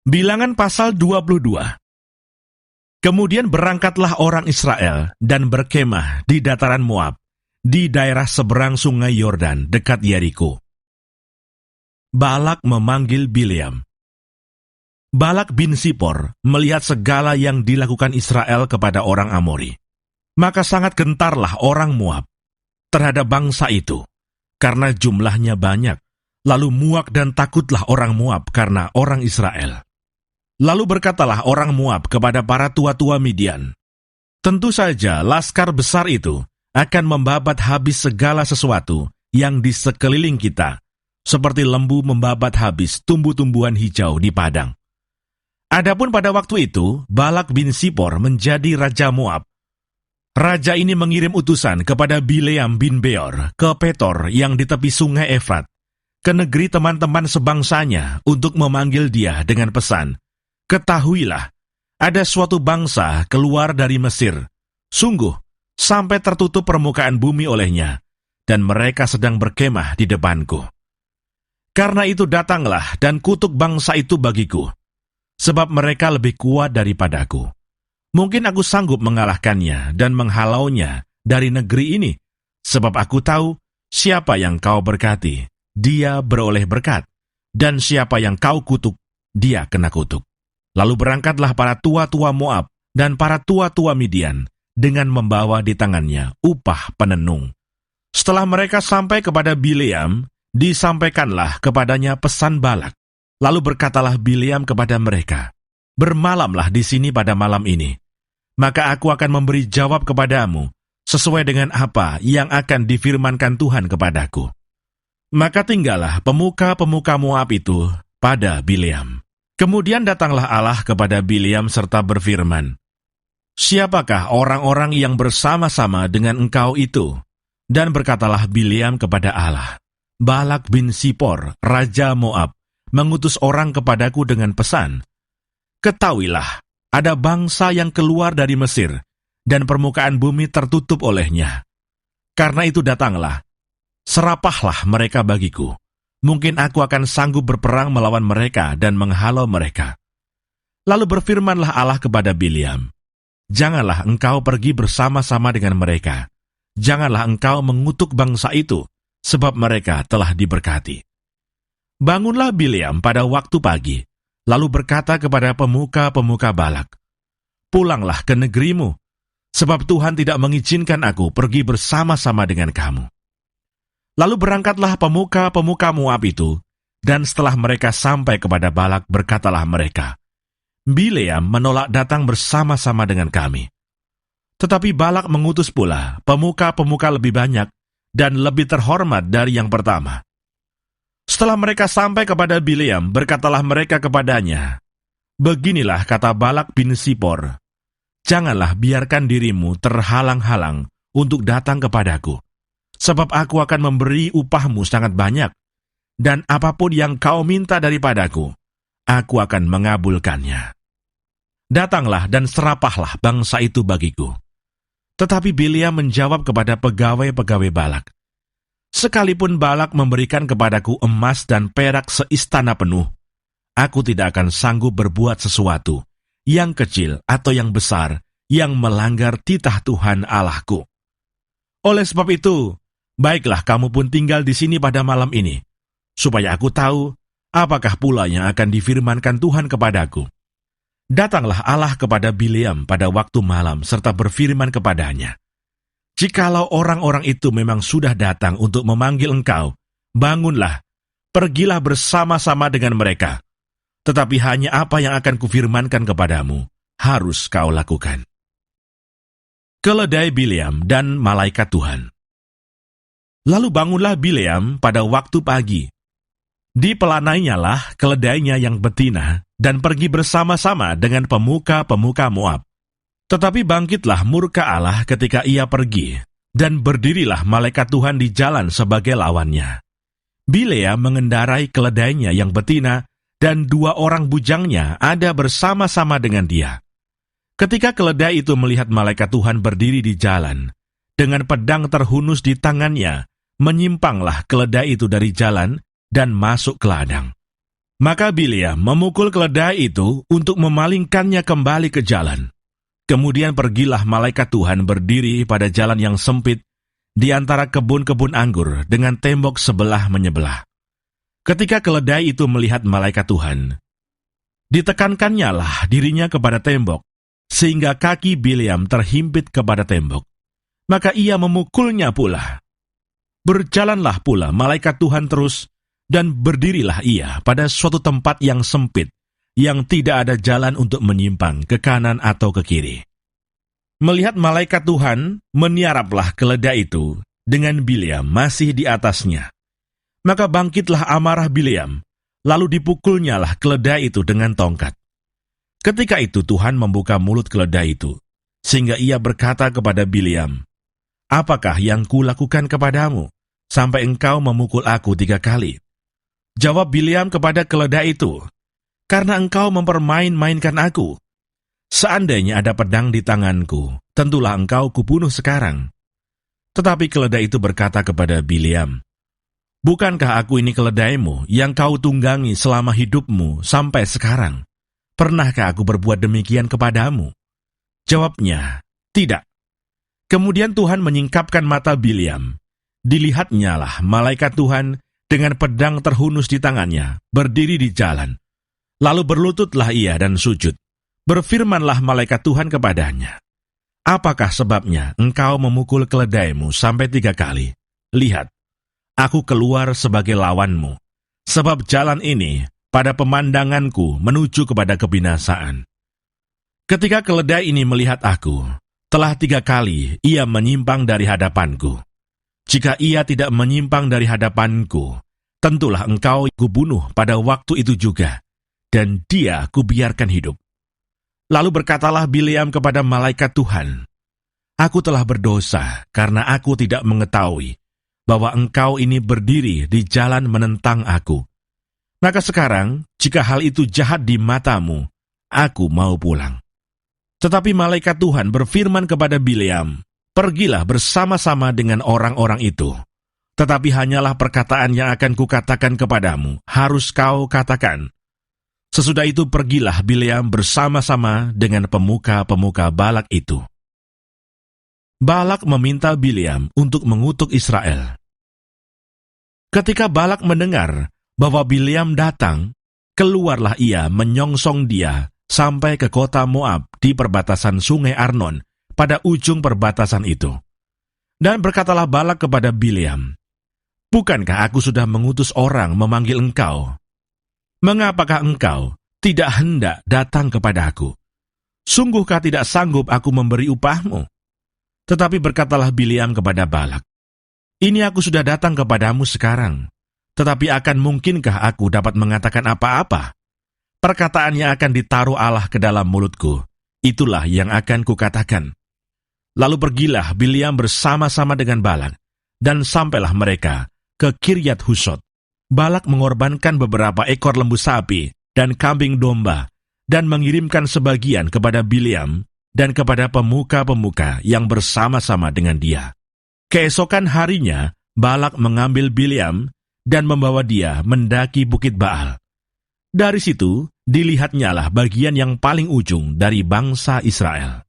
Bilangan pasal 22. Kemudian berangkatlah orang Israel dan berkemah di dataran Moab, di daerah seberang sungai Yordan dekat Yeriko. Balak memanggil Bileam. Balak bin Sipor melihat segala yang dilakukan Israel kepada orang Amori. Maka sangat gentarlah orang Moab terhadap bangsa itu, karena jumlahnya banyak. Lalu muak dan takutlah orang Moab karena orang Israel. Lalu berkatalah orang Moab kepada para tua-tua Midian, "Tentu saja laskar besar itu akan membabat habis segala sesuatu yang di sekeliling kita, seperti lembu membabat habis tumbuh-tumbuhan hijau di padang." Adapun pada waktu itu, Balak bin Sipor menjadi raja Moab. Raja ini mengirim utusan kepada Bileam bin Beor ke Petor yang di tepi sungai Efrat, ke negeri teman-teman sebangsanya untuk memanggil dia dengan pesan, "Ketahuilah, ada suatu bangsa keluar dari Mesir, sungguh, sampai tertutup permukaan bumi olehnya, dan mereka sedang berkemah di depanku. Karena itu datanglah dan kutuk bangsa itu bagiku, sebab mereka lebih kuat daripadaku. Mungkin aku sanggup mengalahkannya dan menghalaunya dari negeri ini, sebab aku tahu siapa yang kau berkati, dia beroleh berkat, dan siapa yang kau kutuk, dia kena kutuk." Lalu berangkatlah para tua-tua Moab dan para tua-tua Midian dengan membawa di tangannya upah penenung. Setelah mereka sampai kepada Bileam, disampaikanlah kepadanya pesan Balak. Lalu berkatalah Bileam kepada mereka, "Bermalamlah di sini pada malam ini, maka aku akan memberi jawab kepadamu sesuai dengan apa yang akan difirmankan Tuhan kepadaku." Maka tinggallah pemuka-pemuka Moab itu pada Bileam. Kemudian datanglah Allah kepada Bileam serta berfirman, "Siapakah orang-orang yang bersama-sama dengan engkau itu?" Dan berkatalah Bileam kepada Allah, "Balak bin Sipor, raja Moab, mengutus orang kepadaku dengan pesan, 'Ketahuilah, ada bangsa yang keluar dari Mesir, dan permukaan bumi tertutup olehnya. Karena itu datanglah, serapahlah mereka bagiku. Mungkin aku akan sanggup berperang melawan mereka dan menghalau mereka.' Lalu berfirmanlah Allah kepada Bileam, "Janganlah engkau pergi bersama-sama dengan mereka. Janganlah engkau mengutuk bangsa itu, sebab mereka telah diberkati." Bangunlah Bileam pada waktu pagi, lalu berkata kepada pemuka-pemuka Balak, "Pulanglah ke negerimu, sebab Tuhan tidak mengizinkan aku pergi bersama-sama dengan kamu." Lalu berangkatlah pemuka-pemuka Moab itu, dan setelah mereka sampai kepada Balak, berkatalah mereka, "Bileam menolak datang bersama-sama dengan kami." Tetapi Balak mengutus pula pemuka-pemuka lebih banyak dan lebih terhormat dari yang pertama. Setelah mereka sampai kepada Bileam, berkatalah mereka kepadanya, "Beginilah kata Balak bin Sipor, janganlah biarkan dirimu terhalang-halang untuk datang kepadaku, sebab aku akan memberi upahmu sangat banyak, dan apapun yang kau minta daripadaku, aku akan mengabulkannya. Datanglah dan serapahlah bangsa itu bagiku." Tetapi Bileam menjawab kepada pegawai-pegawai Balak, "Sekalipun Balak memberikan kepadaku emas dan perak seistana penuh, aku tidak akan sanggup berbuat sesuatu, yang kecil atau yang besar, yang melanggar titah Tuhan Allahku. Oleh sebab itu, baiklah kamu pun tinggal di sini pada malam ini, supaya aku tahu apakah pula yang akan difirmankan Tuhan kepadaku." Datanglah Allah kepada Bileam pada waktu malam serta berfirman kepadanya, "Jikalau orang-orang itu memang sudah datang untuk memanggil engkau, bangunlah, pergilah bersama-sama dengan mereka. Tetapi hanya apa yang akan kufirmankan kepadamu, harus kau lakukan." Keledai Bileam dan malaikat Tuhan. Lalu bangunlah Bileam pada waktu pagi. Dipelanainya keledainya yang betina, dan pergi bersama-sama dengan pemuka-pemuka Moab. Tetapi bangkitlah murka Allah ketika ia pergi, dan berdirilah malaikat Tuhan di jalan sebagai lawannya. Bileam mengendarai keledainya yang betina, dan 2 orang bujangnya ada bersama-sama dengan dia. Ketika keledai itu melihat malaikat Tuhan berdiri di jalan, dengan pedang terhunus di tangannya, menyimpanglah keledai itu dari jalan dan masuk ke ladang. Maka Bileam memukul keledai itu untuk memalingkannya kembali ke jalan. Kemudian pergilah malaikat Tuhan berdiri pada jalan yang sempit di antara kebun-kebun anggur dengan tembok sebelah menyebelah. Ketika keledai itu melihat malaikat Tuhan, ditekankannya lah dirinya kepada tembok, sehingga kaki Bileam terhimpit kepada tembok. Maka ia memukulnya pula. Berjalanlah pula malaikat Tuhan terus, dan berdirilah ia pada suatu tempat yang sempit, yang tidak ada jalan untuk menyimpang ke kanan atau ke kiri. Melihat malaikat Tuhan, meniaraplah keledai itu dengan Bileam masih di atasnya. Maka bangkitlah amarah Bileam, lalu dipukulnyalah keledai itu dengan tongkat. Ketika itu Tuhan membuka mulut keledai itu, sehingga ia berkata kepada Bileam, "Apakah yang kulakukan kepadamu, sampai engkau memukul aku 3 kali?" Jawab Bileam kepada keledai itu, "Karena engkau mempermain-mainkan aku. Seandainya ada pedang di tanganku, tentulah engkau kubunuh sekarang." Tetapi keledai itu berkata kepada Bileam, "Bukankah aku ini keledaimu yang kau tunggangi selama hidupmu sampai sekarang? Pernahkah aku berbuat demikian kepadamu?" Jawabnya, "Tidak." Kemudian Tuhan menyingkapkan mata Bileam. Dilihatnyalah malaikat Tuhan dengan pedang terhunus di tangannya, berdiri di jalan. Lalu berlututlah ia dan sujud. Berfirmanlah malaikat Tuhan kepadanya, "Apakah sebabnya engkau memukul keledaimu sampai 3 kali? Lihat, aku keluar sebagai lawanmu, sebab jalan ini pada pemandanganku menuju kepada kebinasaan." Ketika keledai ini melihat aku, telah 3 kali ia menyimpang dari hadapanku. Jika ia tidak menyimpang dari hadapanku, tentulah engkau kubunuh pada waktu itu juga, dan dia kubiarkan hidup. Lalu berkatalah Bileam kepada malaikat Tuhan, "Aku telah berdosa karena aku tidak mengetahui bahwa engkau ini berdiri di jalan menentang aku. Maka sekarang, jika hal itu jahat di matamu, aku mau pulang." Tetapi malaikat Tuhan berfirman kepada Bileam, "Pergilah bersama-sama dengan orang-orang itu. Tetapi hanyalah perkataan yang akan kukatakan kepadamu, harus kau katakan." Sesudah itu pergilah Bileam bersama-sama dengan pemuka-pemuka Balak itu. Balak meminta Bileam untuk mengutuk Israel. Ketika Balak mendengar bahwa Bileam datang, keluarlah ia menyongsong dia sampai ke kota Moab di perbatasan sungai Arnon pada ujung perbatasan itu. Dan berkatalah Balak kepada Bileam, "Bukankah aku sudah mengutus orang memanggil engkau? Mengapakah engkau tidak hendak datang kepada aku? Sungguhkah tidak sanggup aku memberi upahmu?" Tetapi berkatalah Bileam kepada Balak, "Ini aku sudah datang kepadamu sekarang, tetapi akan mungkinkah aku dapat mengatakan apa-apa? Perkataan yang akan ditaruh Allah ke dalam mulutku, itulah yang akan kukatakan." Lalu pergilah Bileam bersama-sama dengan Balak, dan sampailah mereka ke Kiryat Husot. Balak mengorbankan beberapa ekor lembu sapi dan kambing domba, dan mengirimkan sebagian kepada Bileam dan kepada pemuka-pemuka yang bersama-sama dengan dia. Keesokan harinya, Balak mengambil Bileam dan membawa dia mendaki Bukit Baal. Dari situ, dilihatnyalah bagian yang paling ujung dari bangsa Israel.